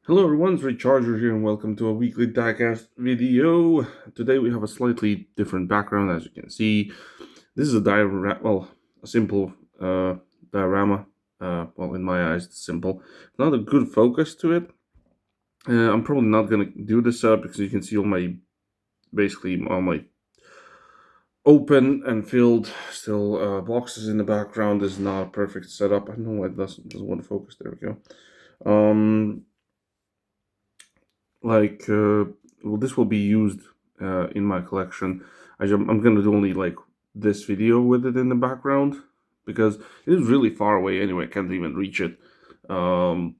Hello everyone, it's Recharger here and welcome to a weekly Diecast video. Today we have a slightly different background, as you can see. This is a a simple diorama. Well, in my eyes, it's simple. Not a good focus to it. I'm probably not gonna do this setup because you can see basically all my open and filled still boxes in the background. This is not a perfect setup. I don't know why it doesn't want to focus. There we go. Like well, this will be used in my collection. I'm gonna do only like this video with it in the background because it is really far away anyway. I can't even reach it. um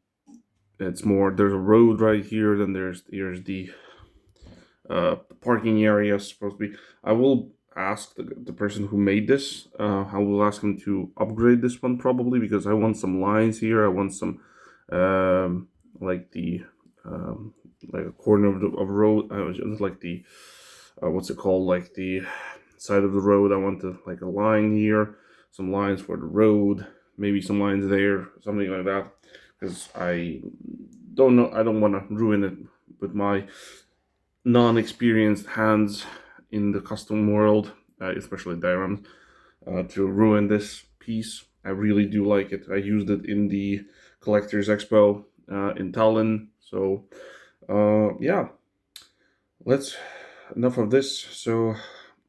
it's more, there's a road right here, then here's the parking area supposed to be. I will ask the person who made this. I will ask him to upgrade this one probably, because I want some lines here. I want some like the like a corner of road. Like the what's it called? Like the side of the road. I want to like a line here, some lines for the road, maybe some lines there, something like that. Because I don't know. I don't want to ruin it with my non-experienced hands in the custom world, especially dioramas, to ruin this piece. I really do like it. I used it in the Collectors Expo in Tallinn. So yeah, let's enough of this. So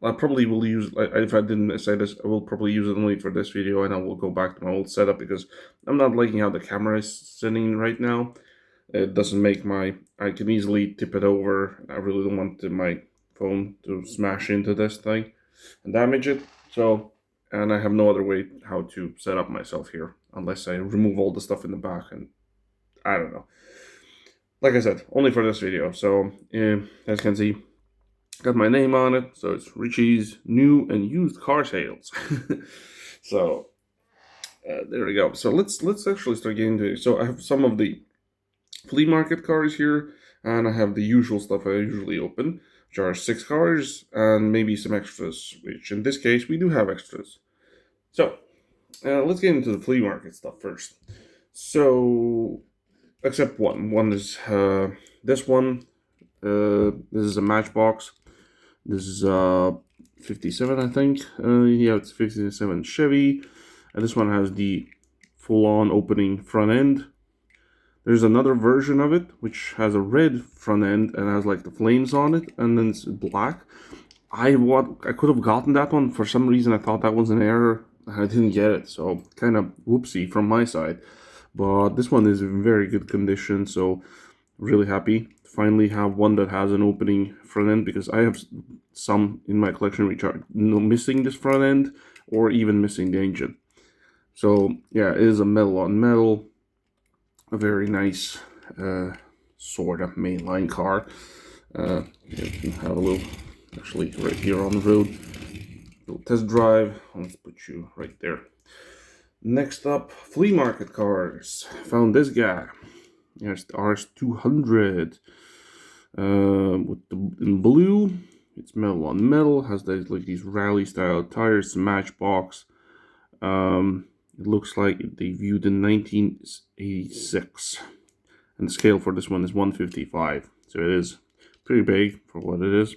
I probably will use, if I didn't say this, I will probably use it only for this video, and I will go back to my old setup because I'm not liking how the camera is sitting right now. It doesn't make I can easily tip it over. I really don't want my phone to smash into this thing and damage it. So, and I have no other way how to set up myself here unless I remove all the stuff in the back, and I don't know. Like I said, only for this video. So, as you can see, got my name on it. So it's Richie's new and used car sales. So there we go. So let's actually start getting into it. So I have some of the flea market cars here, and I have the usual stuff I usually open, which are 6 cars and maybe some extras, which in this case we do have extras. So let's get into the flea market stuff first. So, except one. One is this one. This is a Matchbox. This is 57, I think. Yeah, it's 57 Chevy. And this one has the full-on opening front end. There's another version of it which has a red front end and has like the flames on it, and then it's black. I could have gotten that one. For some reason I thought that was an error. I didn't get it, so kind of whoopsie from my side. But this one is in very good condition, so really happy to finally have one that has an opening front end, because I have some in my collection which are missing this front end or even missing the engine. So yeah, it is a metal on metal, a very nice sort of mainline car. You can have a little, actually right here on the road, little test drive. Let's put you right there. Next up, flea market cars. Found this guy. Here's the RS200 with in blue. It's metal on metal. Has these rally style tires. Matchbox. It looks like they viewed in 1986, and the scale for this one is 155. So it is pretty big for what it is.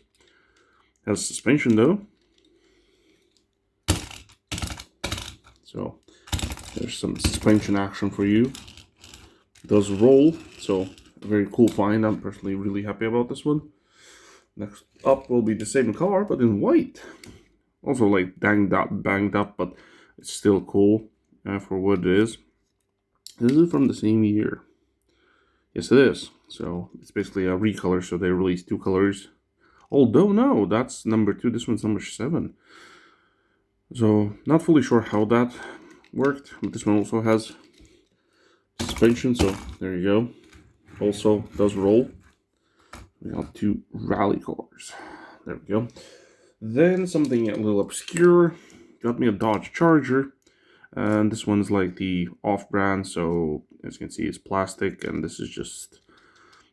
Has suspension though. So there's some suspension action for you. It does roll, so a very cool find. I'm personally really happy about this one. Next up will be the same car, but in white. Also like banged up, but it's still cool for what it is. This is from the same year. Yes, it is. So it's basically a recolor, so they released 2 colors. Although, no, that's number 2. This one's number 7. So, not fully sure how that worked. But this one also has suspension, so there you go. Also does roll. We got 2 rally cars. There we go. Then something a little obscure. Got me a Dodge Charger. And this one's like the off-brand, so as you can see, it's plastic, and this is just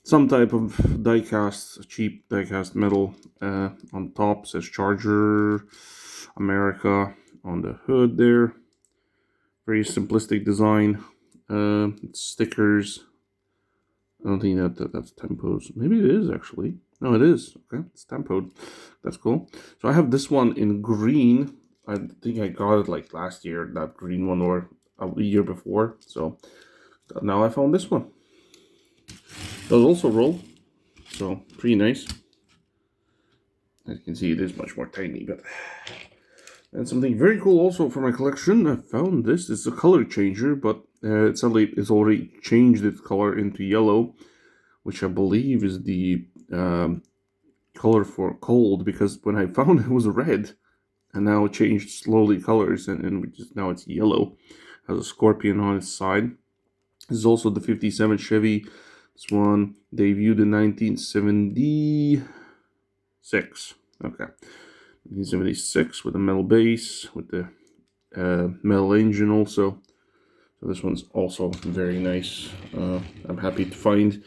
some type of diecast, cheap diecast metal. On top says Charger America on the hood there. Very simplistic design. Stickers. I don't think that's tempoed. Maybe it is actually. No, it is. Okay, it's tempoed. That's cool. So I have this one in green. I think I got it like last year, that green one, or a year before. So now I found this one. Does also roll, so pretty nice. As you can see, it is much more tiny, but. And something very cool also for my collection, I found this. It's a color changer, but it's already changed its color into yellow, which I believe is the color for cold, because when I found it was red, and now it changed slowly colors, and now it's yellow. It has a scorpion on its side. This is also the 57 Chevy. This one debuted in 1976. Okay. 1976 with a metal base, with the metal engine also. So this one's also very nice. I'm happy to find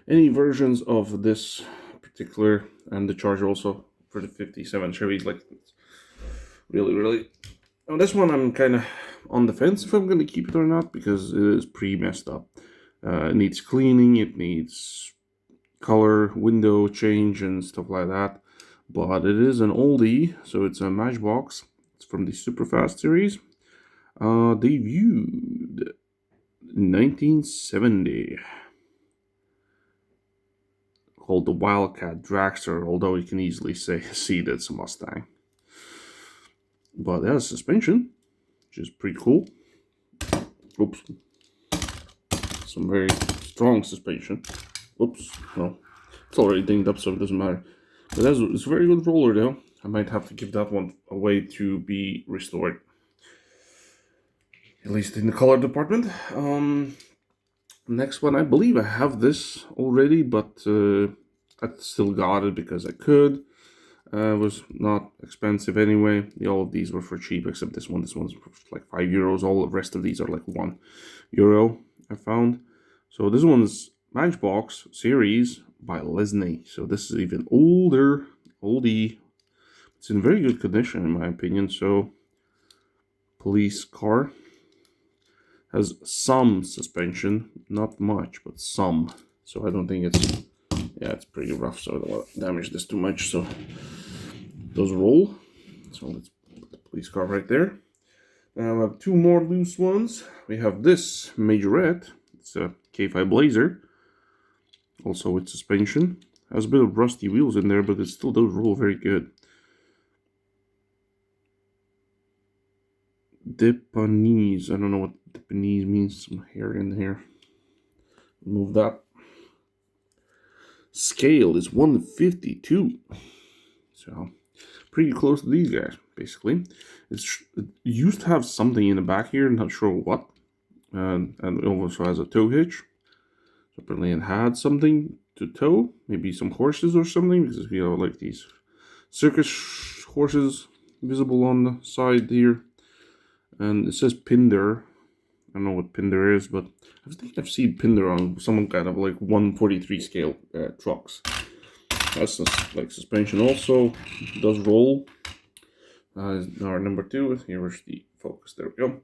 any versions of this particular, and the Charger also for the 57 Chevy. Like, really. On this one, I'm kind of on the fence if I'm going to keep it or not, because it is pretty messed up. It needs cleaning, it needs color, window change, and stuff like that. But it is an oldie, so it's a Matchbox. It's from the Superfast series. Debuted in 1970. Called the Wildcat Dragster, although you can easily see that it's a Mustang. But it has suspension, which is pretty cool. Oops. Some very strong suspension. Oops, no. It's already dinged up, so it doesn't matter. But it's a very good roller, though. I might have to give that one away to be restored. At least in the color department. Next one, I believe I have this already, but I still got it because I could. It was not expensive anyway. All of these were for cheap, except this one. This one's like €5. All the rest of these are like €1, I found. So this one's Matchbox series by Lesney. So this is even older, oldie. It's in very good condition in my opinion. So police car. Has some suspension, not much, but some. So I don't think it's, yeah, it's pretty rough, so I don't want to damage this too much. So those roll. So let's put the police car right there. Now we have two more loose ones. We have this Majorette. It's a K5 Blazer. Also with suspension. Has a bit of rusty wheels in there, but it still does roll very good. Depanese. I don't know what Depanese means. Some hair in here. Remove that. Scale is 152. So pretty close to these guys, basically. It used to have something in the back here, not sure what. And it also has a tow hitch. So apparently it had something to tow. Maybe some horses or something, because we have like these circus horses visible on the side here. And it says Pinder. I don't know what Pinder is, but I think I've seen Pinder on some kind of like 143 scale trucks. That's just like suspension also. It does roll. Our number 2. Here's the focus. There we go.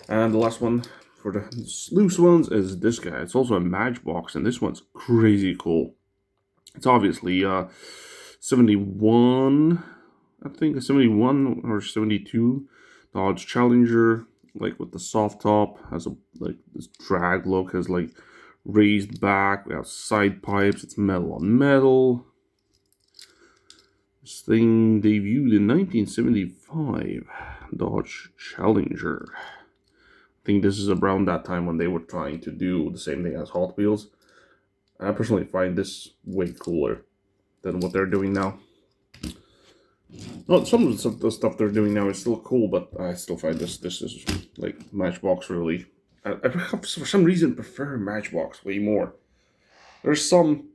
And the last one for the loose ones is this guy. It's also a Matchbox, and this one's crazy cool. It's obviously 71, I think, a 71 or 72 Dodge Challenger, like with the soft top, has a like this drag look, has like raised back, we have side pipes, it's metal on metal. This thing debuted in 1975, Dodge Challenger. I think this is around that time when they were trying to do the same thing as Hot Wheels. I personally find this way cooler than what they're doing now. Well, some of the stuff they're doing now is still cool, but I still find this is like Matchbox really. I for some reason prefer Matchbox way more. There's some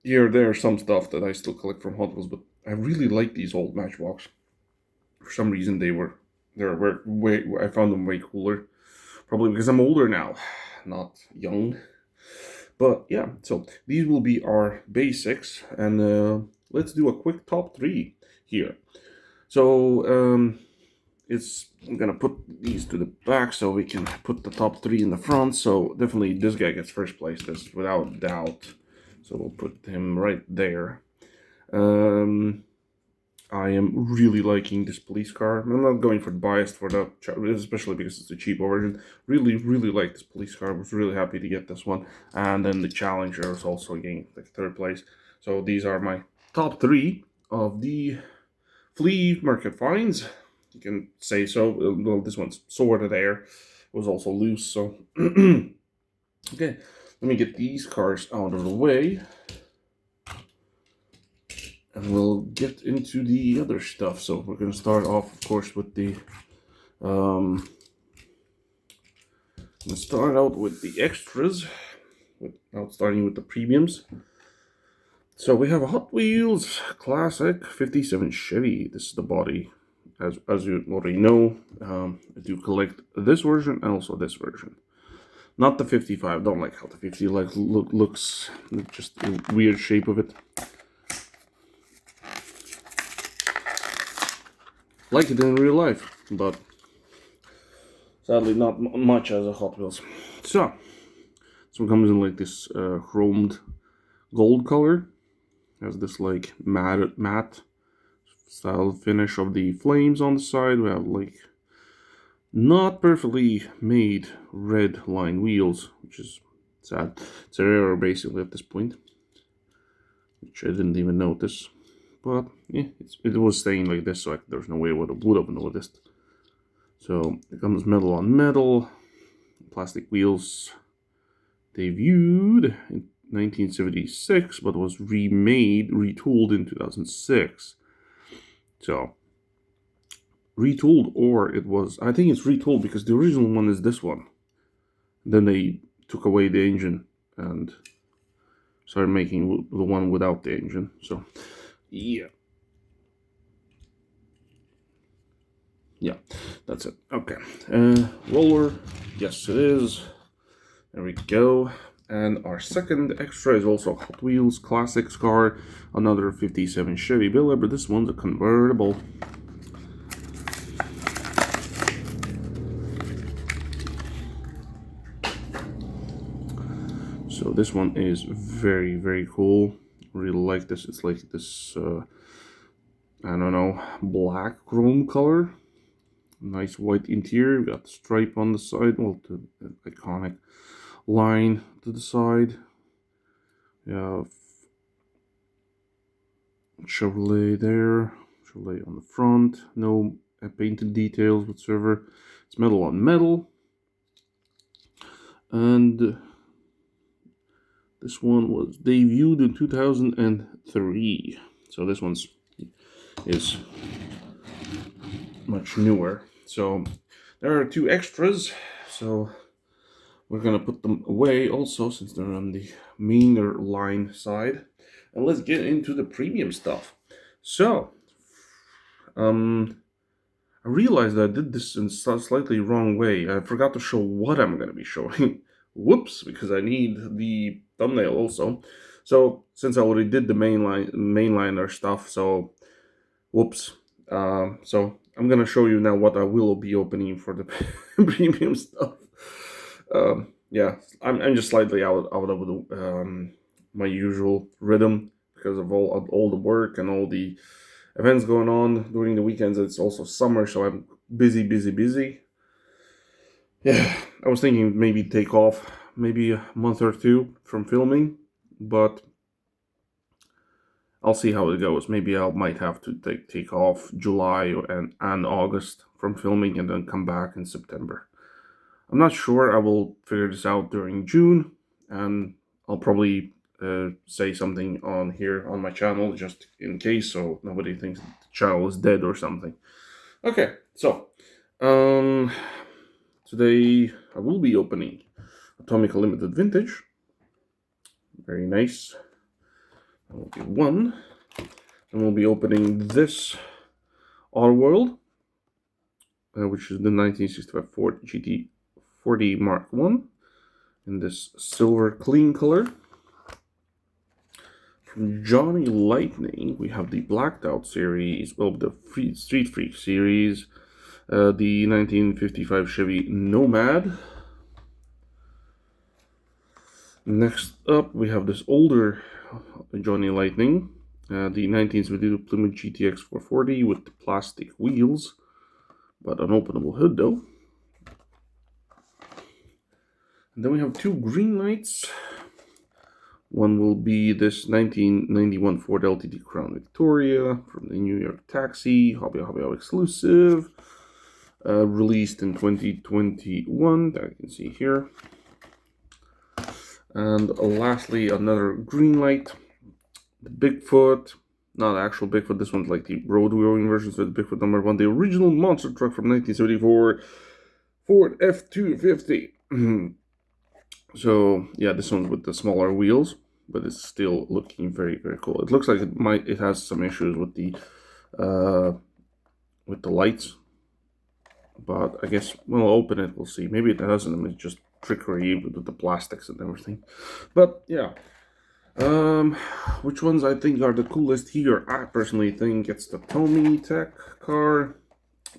here or there, some stuff that I still collect from Hot Wheels, but I really like these old Matchbox. For some reason they were way, I found them way cooler. Probably because I'm older now, not young. But yeah, so these will be our basics, and let's do a quick top 3 here. So I'm gonna put these to the back so we can put the top 3 in the front. So definitely this guy gets first place, this without doubt. So we'll put him right there. I am really liking this police car. I'm not going for the bias for that, especially because it's a cheaper version. Really, really like this police car. I was really happy to get this one. And then the Challenger is also getting like 3rd place. So these are my top 3 of the flea market finds. You can say so. Well, this one's sort of there. It was also loose, so... Okay, let me get these cars out of the way. And we'll get into the other stuff. So we're going to start off, of course, with the... I'm going to start out with the extras. Starting with the premiums. So we have a Hot Wheels Classic 57 Chevy. This is the body. As you already know, I do collect this version and also this version. Not the 55. Don't like how the 50 looks. Just a weird shape of it. Like it in real life, but sadly not much as a Hot Wheels. So, this one comes in like this chromed gold color. Has this like matte style finish of the flames on the side. We have like not perfectly made red line wheels, which is sad. It's a error basically at this point, which I didn't even notice. But yeah, it was staying like this, so there's no way I would have noticed. So it comes metal on metal, plastic wheels. Debuted in 1976, but was retooled in 2006. So retooled, or it was, I think it's retooled because the original one is this one. Then they took away the engine and started making the one without the engine. So yeah, that's it. Okay, roller, yes it is. There we go. And our second extra is also Hot Wheels Classics car, another 57 Chevy Bel, but this one's a convertible. So this one is very, very cool. Really like this. It's like this, I don't know, black chrome color. Nice white interior. We got the stripe on the side. Well, the iconic line to the side. We have Chevrolet there. Chevrolet on the front. No painted details whatsoever. It's metal on metal. And this one was debuted in 2003. So this one's is much newer. So there are 2 extras. So we're gonna put them away also since they're on the mainer line side. And let's get into the premium stuff. So I realized that I did this in a slightly wrong way. I forgot to show what I'm gonna be showing. Whoops, because I need the thumbnail also. So since I already did the mainliner stuff, so whoops. So I'm gonna show you now what I will be opening for the premium stuff. Yeah, I'm just slightly out of the my usual rhythm because of all the work and all the events going on during the weekends. It's also summer, so I'm busy. Yeah, I was thinking maybe take off maybe a month or 2 from filming, but I'll see how it goes. Maybe I might have to take off July and August from filming and then come back in September. I'm not sure. I will figure this out during June, and I'll probably say something on here on my channel just in case, so nobody thinks the channel is dead or something. Okay, so today I will be opening a Tomica Limited Vintage. Very nice. That will be one. And we'll be opening this Oddworld, which is the 1965 Ford GT40 Mark I in this silver clean color. From Johnny Lightning, we have the Blacked Out series, well, the Street Freak series, The 1955 Chevy Nomad. Next up, we have this older Johnny Lightning, the 1972 Plymouth GTX 440 with the plastic wheels, but unopenable hood though. And then we have two Greenlights. One will be this 1991 Ford LTD Crown Victoria from the New York Taxi, Hobby exclusive, released in 2021, that you can see here. And lastly, another Greenlight, the Bigfoot, not actual Bigfoot, this one's like the road going version, so the Bigfoot number 1, the original monster truck from 1974, Ford F-250. So yeah, this one's with the smaller wheels, but it's still looking very, very cool. It looks like it has some issues with the lights, but I guess we'll open it, we'll see. Maybe it doesn't, it's just trickery with the plastics and everything. But yeah, which ones I think are the coolest here? I personally think it's the Tomica car,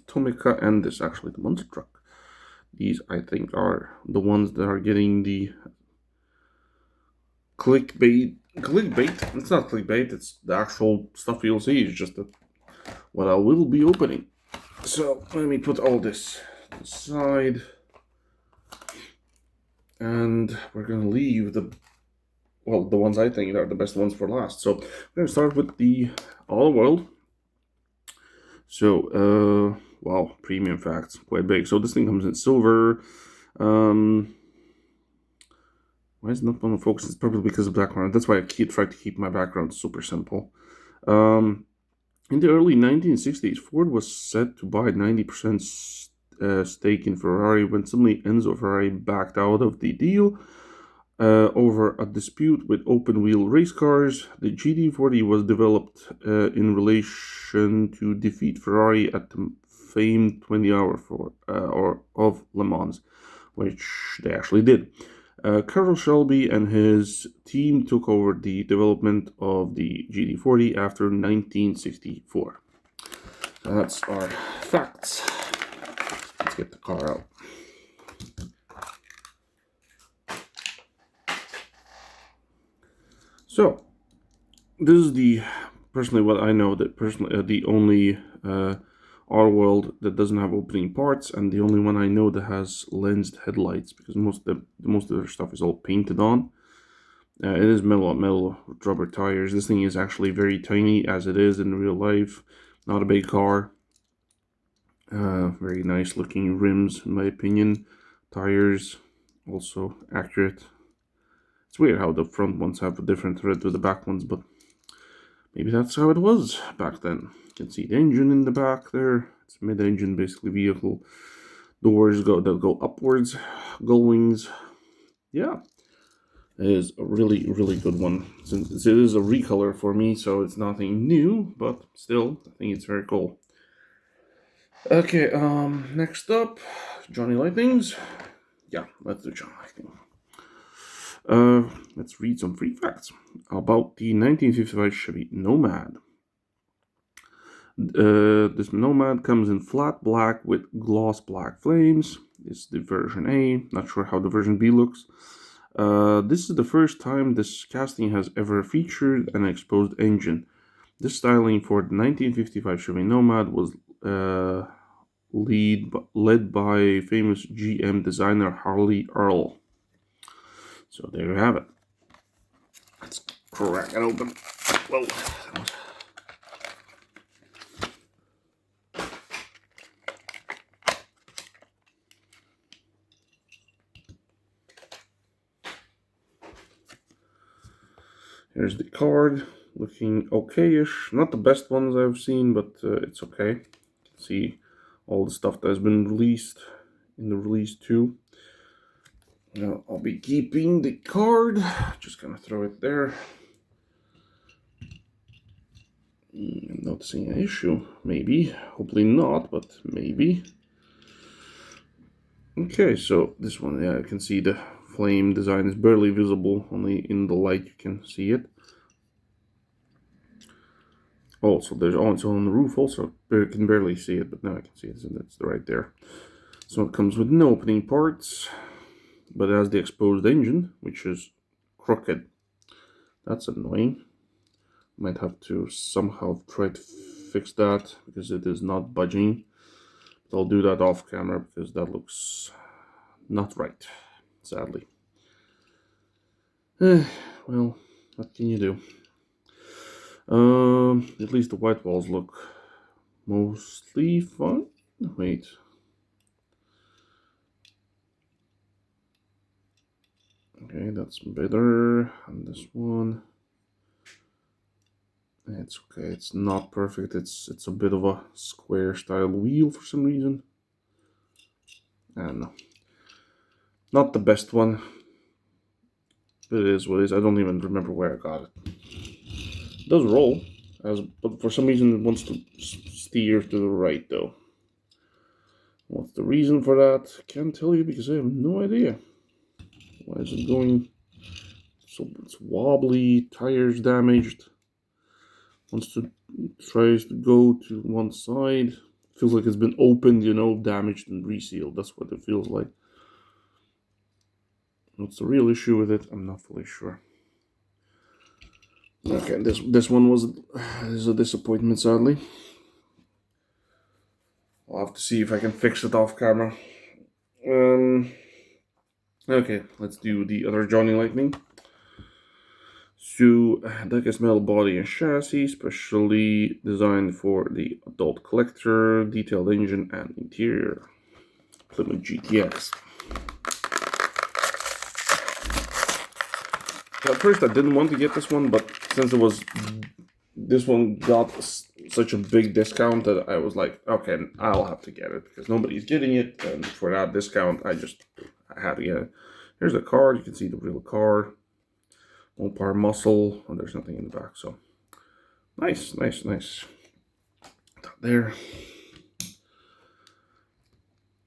Tomica, and this actually the monster truck. These I think are the ones that are getting the clickbait. It's not clickbait, it's the actual stuff you'll see. It's just what I will be opening. So let me put all this aside, and we're gonna leave the ones I think are the best ones for last. So we're gonna start with the All World. So wow, premium facts, quite big. So this thing comes in silver. Why is it not on the focus? It's probably because of background. That's why I try to keep my background super simple. In the early 1960s, Ford was set to buy 90% stake in Ferrari when suddenly Enzo Ferrari backed out of the deal over a dispute with open-wheel race cars. The GT40 was developed in relation to defeat Ferrari at the famed 20-hour of Le Mans, which they actually did. Carroll Shelby and his team took over the development of the GT40 after 1964. So that's our facts. Let's get the car out. So, this is personally what I know, that personally the only R-World that doesn't have opening parts, and the only one I know that has lensed headlights, because most of their stuff is all painted on. It is metal rubber tires. This thing is actually very tiny as it is in real life. Not a big car. Very nice looking rims in my opinion. Tires also accurate. It's weird how the front ones have a different thread to the back ones, but maybe that's how it was back then. You can see the engine in the back there. It's mid-engine basically vehicle. Doors go upwards. Gull wings. Yeah. It is a really, really good one. Since it is a recolor for me, so it's nothing new, but still, I think it's very cool. Okay, next up, Johnny Lightnings. Yeah, let's do Johnny Lightning. Let's read some free facts about the 1955 Chevy Nomad. This Nomad comes in flat black with gloss black flames. This is the version A. Not sure how the version B looks. This is the first time this casting has ever featured an exposed engine. This styling for the 1955 Chevy Nomad was led by famous GM designer Harley Earl. So there you have it. Let's crack it open. Whoa. Here's the card, looking okay-ish. Not the best ones I've seen, but it's okay. You can see all the stuff that has been released in the release too. Now I'll be keeping the card. Just gonna throw it there. I'm not seeing an issue. Maybe. Hopefully not, but maybe. Okay, so this one, yeah, you can see the flame design is barely visible. Only in the light you can see it. Also, there's it's on the roof also. I can barely see it, but now I can see it, so that's right there. So it comes with no opening parts, but it has the exposed engine, which is crooked. That's annoying. Might have to somehow try to fix that because it is not budging. But I'll do that off camera because that looks not right, sadly. Well, what can you do? At least the white walls look mostly fine. Wait. Okay, that's better. And this one. It's okay. It's not perfect. It's a bit of a square style wheel for some reason. I don't know. Not the best one. But it is what it is. I don't even remember where I got it. It does roll, but for some reason it wants to steer to the right though. What's the reason for that? Can't tell you because I have no idea. Why is it going so? It's wobbly, tires damaged. Tries to go to one side. Feels like it's been opened, you know, damaged and resealed. That's what it feels like. What's the real issue with it? I'm not fully sure. Okay, this one is a disappointment, sadly. I'll have to see if I can fix it off camera. Okay, let's do the other Johnny Lightning. So, Diecast metal body and chassis, specially designed for the adult collector, detailed engine and interior. Plymouth GTX. At first I didn't want to get this one, but since this one got such a big discount that I was like, okay, I'll have to get it because nobody's getting it, and for that discount I had to get it. Here's the card. You can see the real car. Mopar muscle. Oh, there's nothing in the back, so nice. There.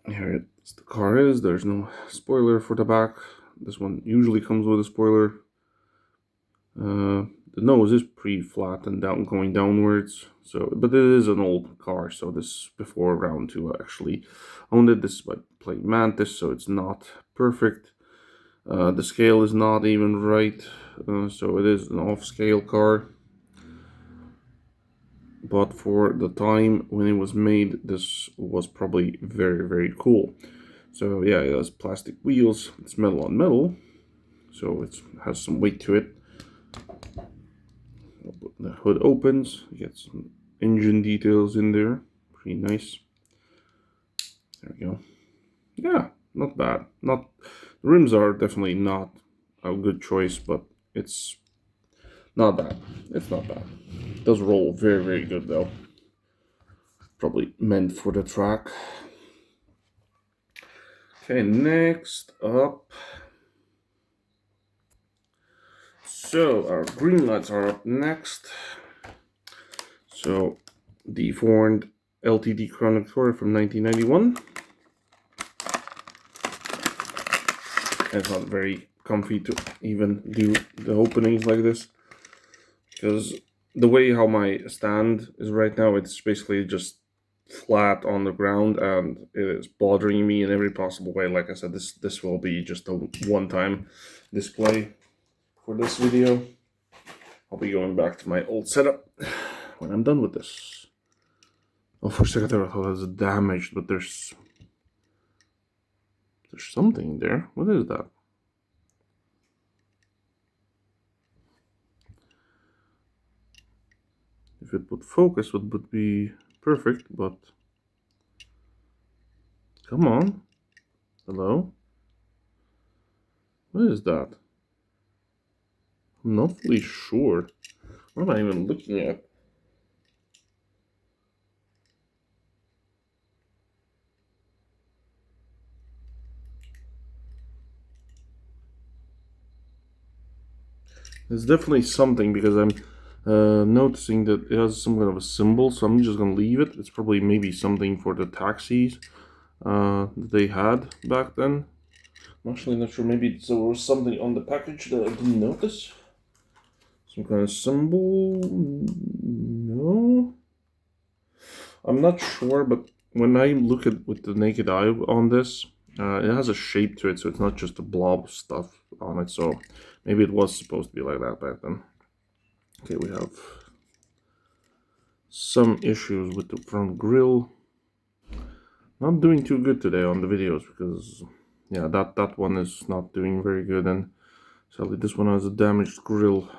Here the car is. There's no spoiler for the back. This one usually comes with a spoiler. The nose is pretty flat and going downwards. So, but it is an old car, so this before round 2 I actually owned it. This is by playing Mantis, so it's not perfect. The scale is not even right, so it is an off-scale car. But for the time when it was made, this was probably very, very cool. So yeah, it has plastic wheels. It's metal on metal, so it has some weight to it. The hood opens. You get some engine details in there. Pretty nice. There we go. Yeah, not bad. The rims are definitely not a good choice, but it's not bad. It's not bad. It does roll very, very good though. Probably meant for the track. Okay, next up. So our Greenlights are up next. So deformed LTD Chrono Trigger from 1991. It's not very comfy to even do the openings like this, because the way how my stand is right now, it's basically just flat on the ground and it is bothering me in every possible way. Like I said, this will be just a one-time display for this video. I'll be going back to my old setup when I'm done with this. Oh, for a second there I thought it was damaged, but there's something there. What is that? If it would focus, it would be perfect, but come on. Hello? What is that? I'm not fully sure. What am I even looking at? It's definitely something, because I'm noticing that it has some kind of a symbol, so I'm just gonna leave it. It's probably maybe something for the taxis that they had back then. I'm actually not sure. Maybe there was something on the package that I didn't notice. Some kind of symbol? No. I'm not sure, but when I look at with the naked eye on this, it has a shape to it, so it's not just a blob of stuff on it. So maybe it was supposed to be like that back then. Okay, we have some issues with the front grille. Not doing too good today on the videos because, yeah, that one is not doing very good, and sadly this one has a damaged grille.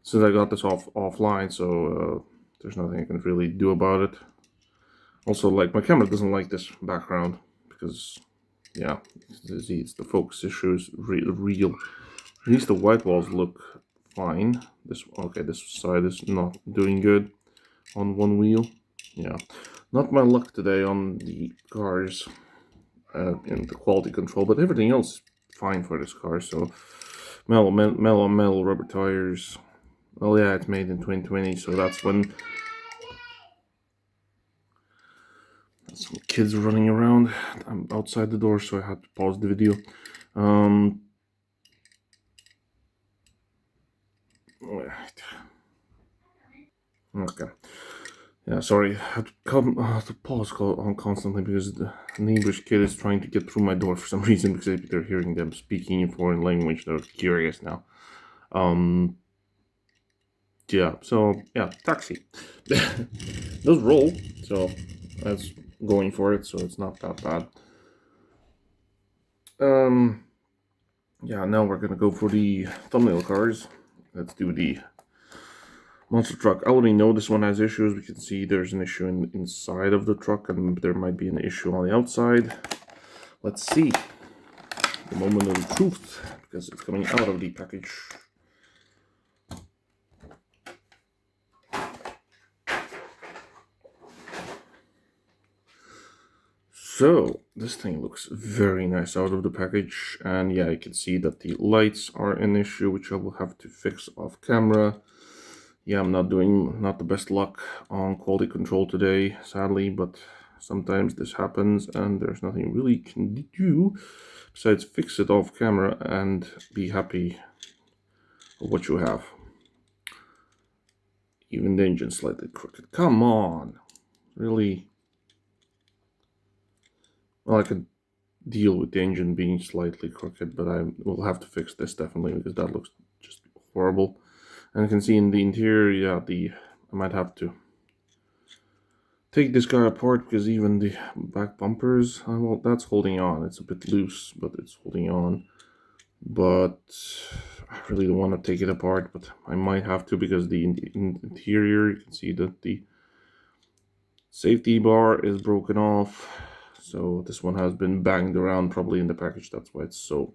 Since I got this offline, so there's nothing I can really do about it. Also, like, my camera doesn't like this background because, yeah, it's the focus issue is real. At least the white walls look fine. This side is not doing good on one wheel. Yeah, not my luck today on the cars in the quality control, but everything else is fine for this car. So metal rubber tires. Well, yeah, it's made in 2020, so that's when some kids running around. I'm outside the door, so I had to pause the video. Okay. Yeah, sorry, I had to pause on constantly because the neighbor's kid is trying to get through my door for some reason because they're hearing them speaking in foreign language. They're curious now. Yeah, so yeah, taxi. Does roll, so that's going for it, so it's not that bad. Yeah, now we're gonna go for the thumbnail cars. Let's do the monster truck. I already know this one has issues. We can see there's an issue inside of the truck, and there might be an issue on the outside. Let's see. The moment of the truth, because it's coming out of the package. So, this thing looks very nice out of the package, and yeah, you can see that the lights are an issue, which I will have to fix off camera. Yeah, I'm not the best luck on quality control today, sadly, but sometimes this happens, and there's nothing really you can do besides fix it off camera and be happy with what you have. Even the engine slightly crooked. Come on, really? Well, I could deal with the engine being slightly crooked, but I will have to fix this definitely because that looks just horrible. And you can see in the interior, yeah, I might have to take this guy apart because even the back bumpers, well, that's holding on. It's a bit loose, but it's holding on. But I really don't want to take it apart, but I might have to because in the interior, you can see that the safety bar is broken off. So this one has been banged around probably in the package. That's why it's so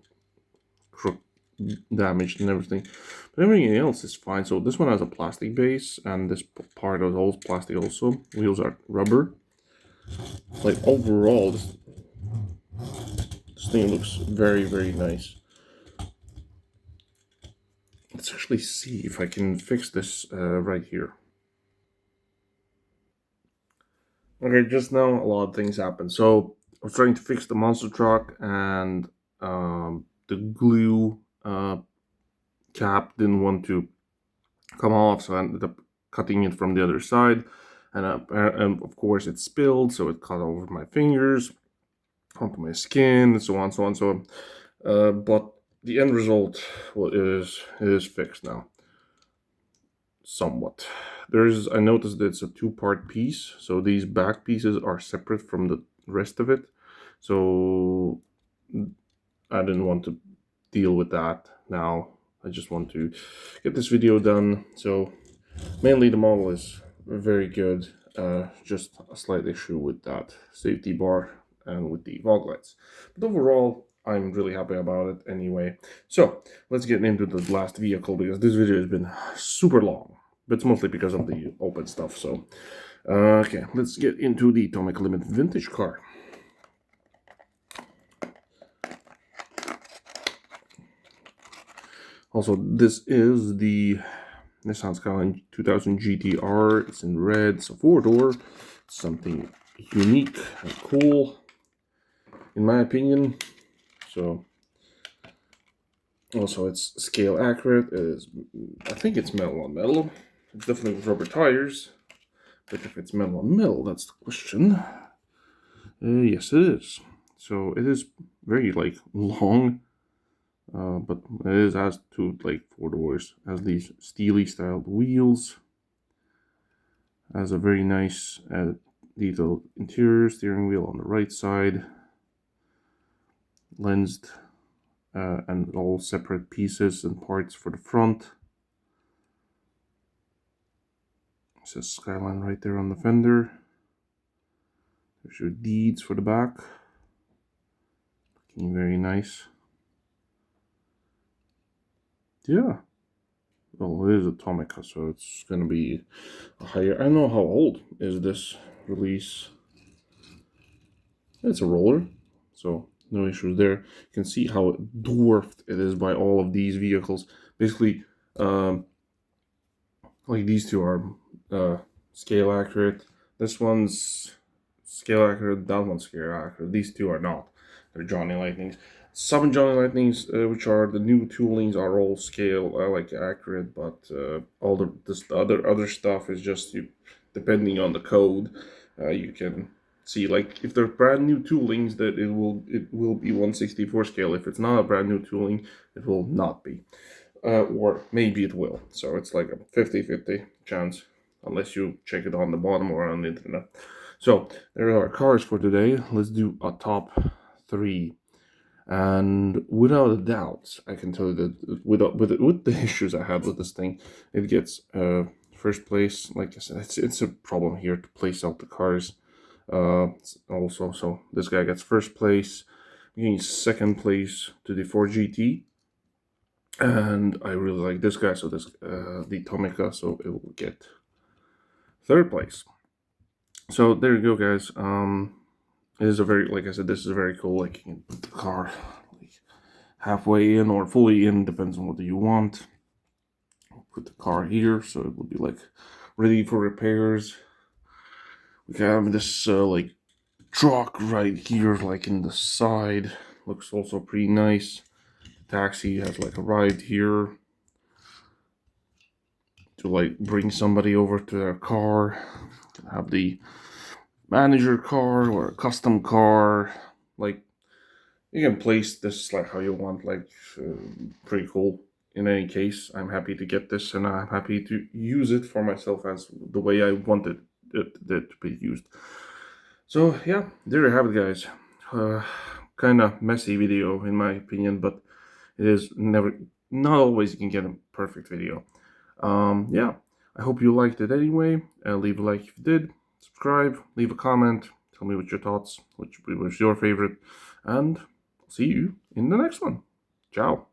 damaged and everything. But everything else is fine. So this one has a plastic base, and this part is all plastic also. Wheels are rubber. Like overall, this thing looks very, very nice. Let's actually see if I can fix this right here. Okay, just now a lot of things happened. So I was trying to fix the monster truck, and the glue cap didn't want to come off, so I ended up cutting it from the other side, and of course it spilled, so it cut over my fingers, onto my skin, and so on, so on, so on. But the end result is fixed now, somewhat. I noticed that it's a two-part piece, so these back pieces are separate from the rest of it, so I didn't want to deal with that now. I just want to get this video done. So mainly the model is very good, just a slight issue with that safety bar and with the fog lights, but overall I'm really happy about it anyway. So let's get into the last vehicle because this video has been super long, but it's mostly because of the open stuff. So okay, let's get into the Tomica Limited vintage car. Also, this is the Nissan Skyline 2000 GTR. It's in red. It's a four-door. Something unique and cool, in my opinion. So, also it's scale accurate. I think it's metal on metal. It's definitely with rubber tires. But if it's metal on metal, that's the question. Yes, it is. So it is very like long, but it has two like 4 doors. Has these steely styled wheels. Has a very nice detailed interior steering wheel on the right side. Lensed and all separate pieces and parts for the front. It says Skyline right there on the fender. There's your deeds for the back. Looking very nice. Yeah. Well, it is a Tomica, so it's going to be a higher... I don't know how old is this release. It's a roller, so no issues there. You can see how dwarfed it is by all of these vehicles. Basically, like these two are scale accurate. This one's scale accurate, that one's scale accurate. These two are not. They're Johnny Lightnings. Some Johnny Lightnings, which are the new toolings, are all scale like accurate, but all the other stuff is just depending on the code. You can see, like, if they're brand new toolings, that it will be 1/64 scale. If it's not a brand new tooling, it will not be. Or maybe it will. So it's like a 50-50 chance, unless you check it on the bottom or on the internet. So there are our cars for today. Let's do a top 3. And without a doubt, I can tell you that with the issues I had with this thing, it gets first place. Like I said, it's a problem here to place out the cars. Also, so this guy gets first place. Getting second place to the 4GT. And I really like this guy, so this the Tomica, so it will get third place. So there you go, guys. It is a very, like I said, this is a very cool. Like, you can put the car like halfway in or fully in, depends on what you want. Put the car here, so it will be like ready for repairs. We have this like truck right here, like in the side. Looks also pretty nice. Taxi has like arrived here to like bring somebody over to their car. You can have the manager car or a custom car. Like, you can place this like how you want. Like, pretty cool. In any case, I'm happy to get this, and I'm happy to use it for myself as the way I wanted it to be used. So yeah, there you have it, guys. Kind of messy video in my opinion, but it is not always you can get a perfect video. Yeah, I hope you liked it anyway. Leave a like if you did. Subscribe, leave a comment, tell me what your thoughts, which was your favorite, and see you in the next one. Ciao.